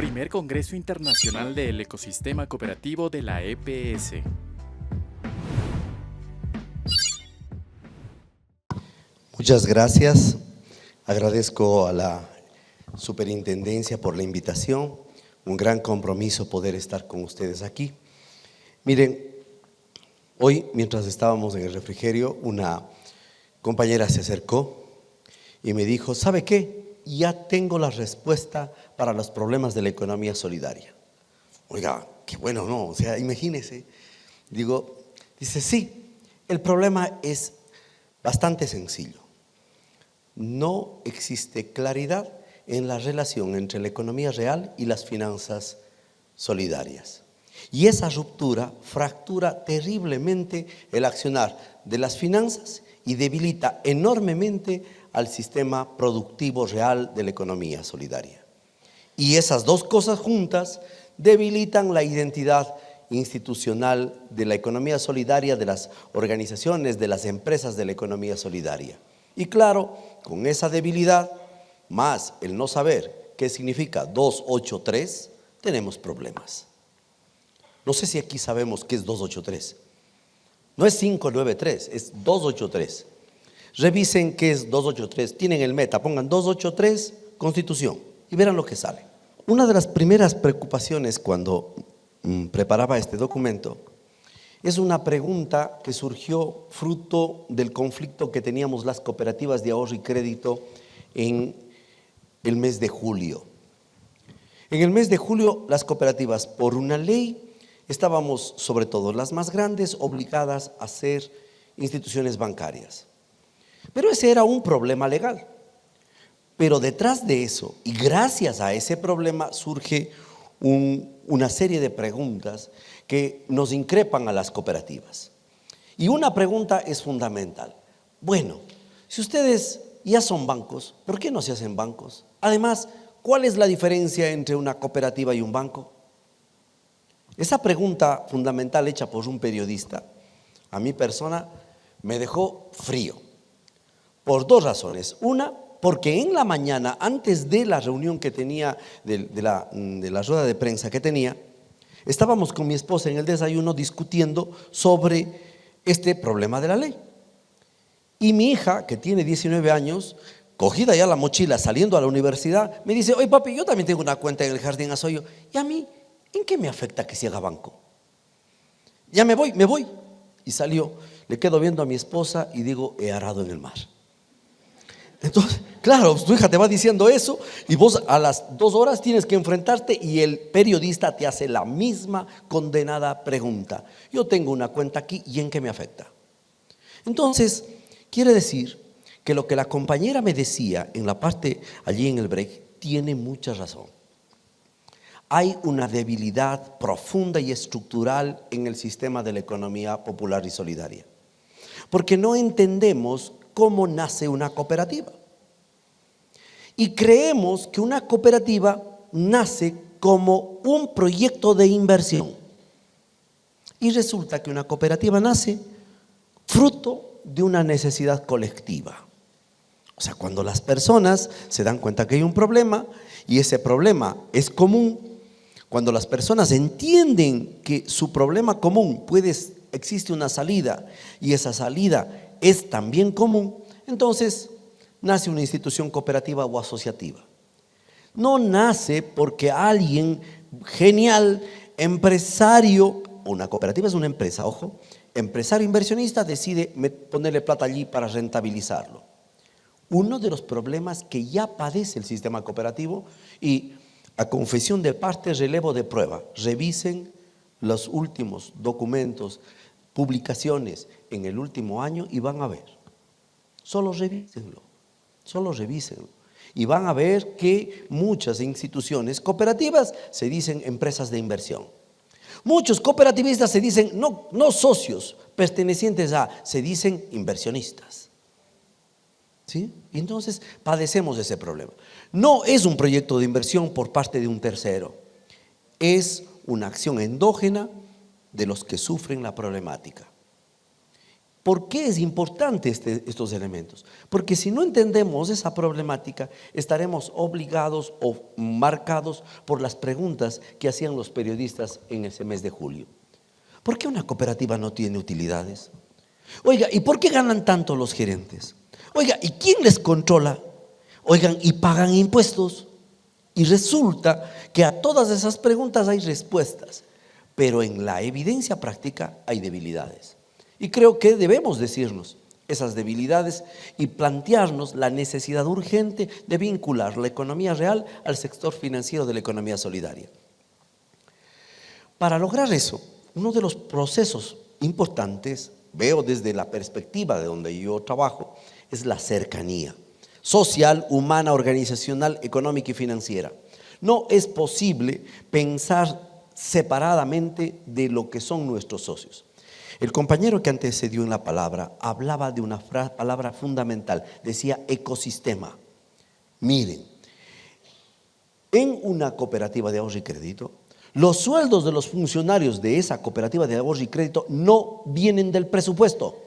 Primer Congreso Internacional del Ecosistema Cooperativo de la EPS. Muchas gracias. Agradezco a la Superintendencia por la invitación. Un gran compromiso poder estar con ustedes aquí. Miren, hoy mientras estábamos en el refrigerio, una compañera se acercó y me dijo, ¿sabe qué? Ya tengo la respuesta para los problemas de la economía solidaria. Oiga, qué bueno, ¿no? O sea, imagínese. Dice, sí, el problema es bastante sencillo. No existe claridad en la relación entre la economía real y las finanzas solidarias. Y esa ruptura fractura terriblemente el accionar de las finanzas y debilita enormemente al sistema productivo real de la economía solidaria. Y esas dos cosas juntas debilitan la identidad institucional de la economía solidaria, de las organizaciones, de las empresas de la economía solidaria. Y claro, con esa debilidad, más el no saber qué significa 283, tenemos problemas. No sé si aquí sabemos qué es 283. No es 593, es 283. Revisen qué es 283, tienen el meta, pongan 283 Constitución y verán lo que sale. Una de las primeras preocupaciones cuando preparaba este documento es una pregunta que surgió fruto del conflicto que teníamos las cooperativas de ahorro y crédito en el mes de julio. En el mes de julio las cooperativas, por una ley, estábamos, sobre todo las más grandes, obligadas a ser instituciones bancarias. Pero ese era un problema legal. Pero detrás de eso, y gracias a ese problema, surge una serie de preguntas que nos increpan a las cooperativas. Y una pregunta es fundamental. Bueno, si ustedes ya son bancos, ¿por qué no se hacen bancos? Además, ¿cuál es la diferencia entre una cooperativa y un banco? Esa pregunta fundamental hecha por un periodista, a mi persona, me dejó frío. Por dos razones. Una, porque en la mañana, antes de la reunión que tenía, de la rueda de prensa que tenía, estábamos con mi esposa en el desayuno discutiendo sobre este problema de la ley. Y mi hija, que tiene 19 años, cogida ya la mochila, saliendo a la universidad, me dice, oye papi, yo también tengo una cuenta en el Jardín Asoyo. ¿Y a mí, en qué me afecta que se haga banco? Ya me voy. Y salió, le quedo viendo a mi esposa y digo, he arado en el mar. Entonces, claro, tu hija te va diciendo eso y vos a las 2 horas tienes que enfrentarte y el periodista te hace la misma condenada pregunta. Yo tengo una cuenta aquí y ¿en qué me afecta? Entonces, quiere decir que lo que la compañera me decía en la parte allí en el break tiene mucha razón. Hay una debilidad profunda y estructural en el sistema de la economía popular y solidaria, porque no entendemos cómo nace una cooperativa. Y creemos que una cooperativa nace como un proyecto de inversión. Y resulta que una cooperativa nace fruto de una necesidad colectiva. O sea, cuando las personas se dan cuenta que hay un problema y ese problema es común, cuando las personas entienden que su problema común existe una salida y esa salida es también común, entonces nace una institución cooperativa o asociativa. No nace porque alguien genial, empresario, una cooperativa es una empresa, ojo, empresario inversionista decide ponerle plata allí para rentabilizarlo. Uno de los problemas que ya padece el sistema cooperativo, y a confesión de parte, relevo de prueba, revisen los últimos documentos, publicaciones en el último año y van a ver. Solo revísenlo. Y van a ver que muchas instituciones cooperativas se dicen empresas de inversión. Muchos cooperativistas se dicen no socios pertenecientes a, se dicen inversionistas. ¿Sí? Y entonces padecemos de ese problema. No es un proyecto de inversión por parte de un tercero, es una acción endógena de los que sufren la problemática. ¿Por qué es importante estos elementos? Porque si no entendemos esa problemática, estaremos obligados o marcados por las preguntas que hacían los periodistas en ese mes de julio. ¿Por qué una cooperativa no tiene utilidades? Oiga, ¿y por qué ganan tanto los gerentes? Oiga, ¿y quién les controla? Oigan, ¿y pagan impuestos? Y resulta que a todas esas preguntas hay respuestas, pero en la evidencia práctica hay debilidades. Y creo que debemos decirnos esas debilidades y plantearnos la necesidad urgente de vincular la economía real al sector financiero de la economía solidaria. Para lograr eso, uno de los procesos importantes, veo desde la perspectiva de donde yo trabajo, es la cercanía social, humana, organizacional, económica y financiera. No es posible pensar separadamente de lo que son nuestros socios. El compañero que antecedió en la palabra hablaba de una palabra fundamental, decía ecosistema. Miren, en una cooperativa de ahorro y crédito, los sueldos de los funcionarios de esa cooperativa de ahorro y crédito no vienen del presupuesto.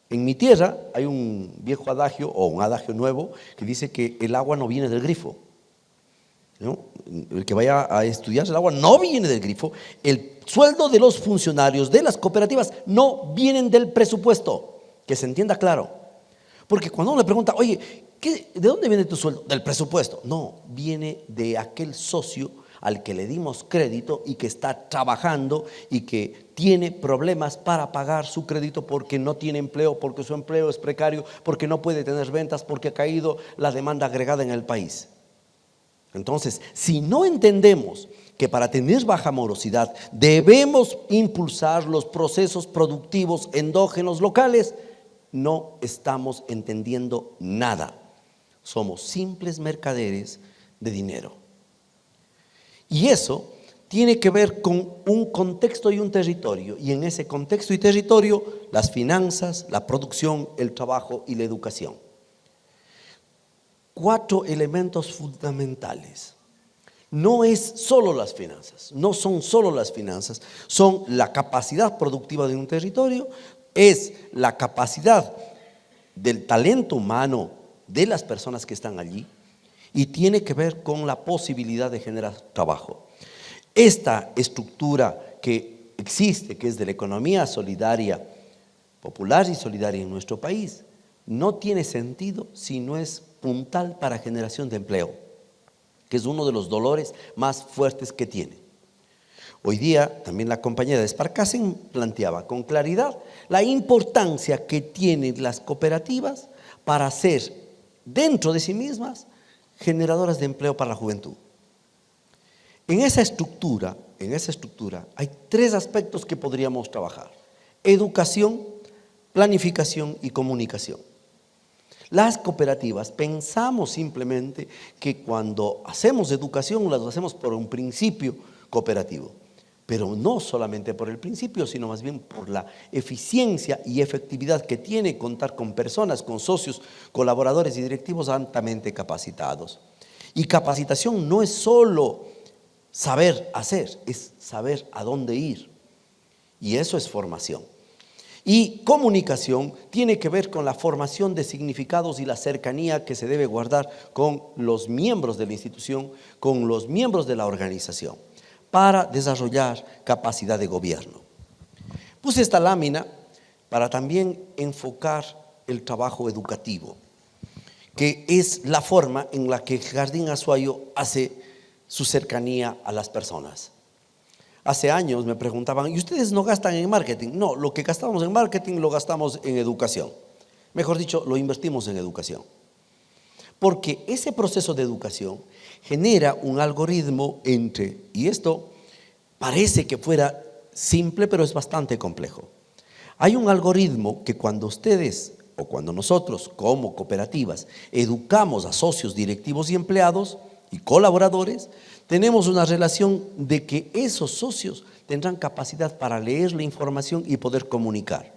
En mi tierra hay un viejo adagio o un adagio nuevo que dice que el agua no viene del grifo, ¿no? El que vaya a estudiar el agua no viene del grifo. El sueldo de los funcionarios de las cooperativas no vienen del presupuesto, que se entienda claro. Porque cuando uno le pregunta, oye, ¿de dónde viene tu sueldo? Del presupuesto. No, viene de aquel socio al que le dimos crédito y que está trabajando y que tiene problemas para pagar su crédito porque no tiene empleo, porque su empleo es precario, porque no puede tener ventas, porque ha caído la demanda agregada en el país. Entonces, si no entendemos que para tener baja morosidad debemos impulsar los procesos productivos endógenos locales, no estamos entendiendo nada. Somos simples mercaderes de dinero. Y eso tiene que ver con un contexto y un territorio. Y en ese contexto y territorio, las finanzas, la producción, el trabajo y la educación. 4 elementos fundamentales. No es solo las finanzas, no son solo las finanzas, son la capacidad productiva de un territorio, es la capacidad del talento humano de las personas que están allí y tiene que ver con la posibilidad de generar trabajo. Esta estructura que existe, que es de la economía solidaria, popular y solidaria en nuestro país, no tiene sentido si no es puntal para generación de empleo, que es uno de los dolores más fuertes que tiene. Hoy día también la compañera de Sparkassen planteaba con claridad la importancia que tienen las cooperativas para ser dentro de sí mismas generadoras de empleo para la juventud. En esa estructura hay 3 aspectos que podríamos trabajar: educación, planificación y comunicación. Las cooperativas pensamos simplemente que cuando hacemos educación las hacemos por un principio cooperativo, pero no solamente por el principio, sino más bien por la eficiencia y efectividad que tiene contar con personas, con socios, colaboradores y directivos altamente capacitados. Y capacitación no es solo saber hacer, es saber a dónde ir, y eso es formación. Y comunicación tiene que ver con la formación de significados y la cercanía que se debe guardar con los miembros de la institución, con los miembros de la organización, para desarrollar capacidad de gobierno. Puse esta lámina para también enfocar el trabajo educativo, que es la forma en la que Jardín Azuayo hace su cercanía a las personas. Hace años me preguntaban, ¿y ustedes no gastan en marketing? No, lo que gastamos en marketing lo gastamos en educación. Mejor dicho, lo invertimos en educación. Porque ese proceso de educación genera un algoritmo y esto parece que fuera simple, pero es bastante complejo. Hay un algoritmo que cuando ustedes o cuando nosotros como cooperativas educamos a socios, directivos y empleados y colaboradores, tenemos una relación de que esos socios tendrán capacidad para leer la información y poder comunicar.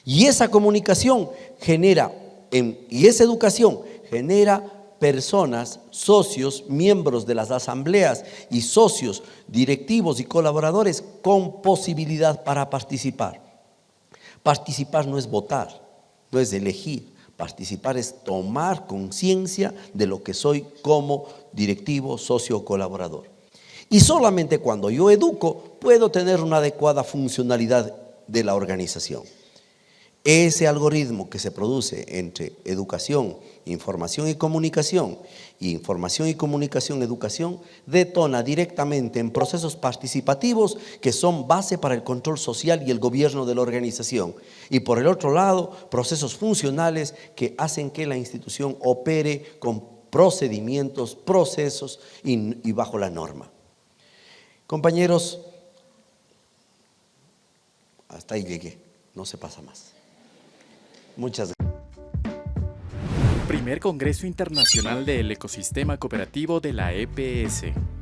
Y esa comunicación y esa educación genera personas, socios, miembros de las asambleas y socios, directivos y colaboradores con posibilidad para participar. Participar no es votar, no es elegir. Participar es tomar conciencia de lo que soy como directivo, socio o colaborador. Y solamente cuando yo educo puedo tener una adecuada funcionalidad de la organización. Ese algoritmo que se produce entre educación, información y comunicación, educación, detona directamente en procesos participativos que son base para el control social y el gobierno de la organización. Y por el otro lado, procesos funcionales que hacen que la institución opere con procedimientos, procesos y bajo la norma. Compañeros, hasta ahí llegué, no se pasa más. Muchas gracias. Primer Congreso Internacional del Ecosistema Cooperativo de la EPS.